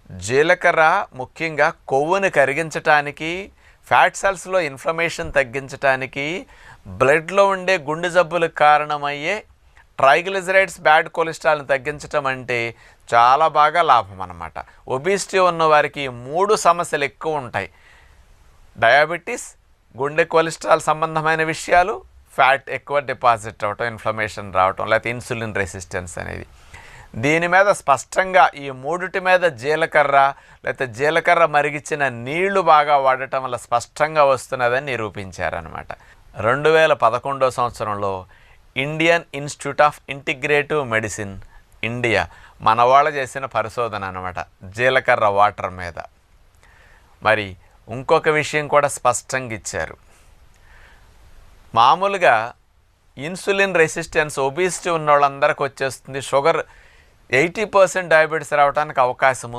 జీలకర్ర ముఖ్యంగా కొవ్వుని కరిగించటానికి, ఫ్యాట్ సెల్స్లో ఇన్ఫ్లమేషన్ తగ్గించటానికి, బ్లడ్లో ఉండే గుండె జబ్బులకు కారణమయ్యే ట్రైగ్లిజరైడ్స్, బ్యాడ్ కొలెస్ట్రాల్ని తగ్గించటం అంటే చాలా బాగా లాభం అన్నమాట. ఒబిసిటీ ఉన్న వారికి 3 సమస్యలు ఎక్కువ ఉంటాయి: డయాబెటీస్, గుండె కొలెస్ట్రాల్ సంబంధమైన విషయాలు, ఫ్యాట్ ఎక్కువ డిపాజిట్ అవ్వటం, ఇన్ఫ్లమేషన్ రావటం, లేకపోతే ఇన్సులిన్ రెసిస్టెన్స్ అనేది. దీని మీద స్పష్టంగా ఈ 3 మీద జీలకర్ర లేకపోతే జీలకర్ర మరిగించిన నీళ్లు బాగా వాడటం వల్ల స్పష్టంగా వస్తున్నదని నిరూపించారనమాట. 2011 సంవత్సరంలో Indian institute of integrative medicine India మన వాళ్ళు చేసిన పరిశోధన అనమాట జీలకర్ర వాటర్ మీద. మరి ఇంకొక విషయం కూడా స్పష్టంగా ఇచ్చారు. మామూలుగా ఇన్సులిన్ రెసిస్టెన్స్, ఒబిసిటీ ఉన్న వాళ్ళందరికీ వచ్చేస్తుంది. షుగర్ 80% డయాబెటీస్ రావడానికి అవకాశం ఉంది.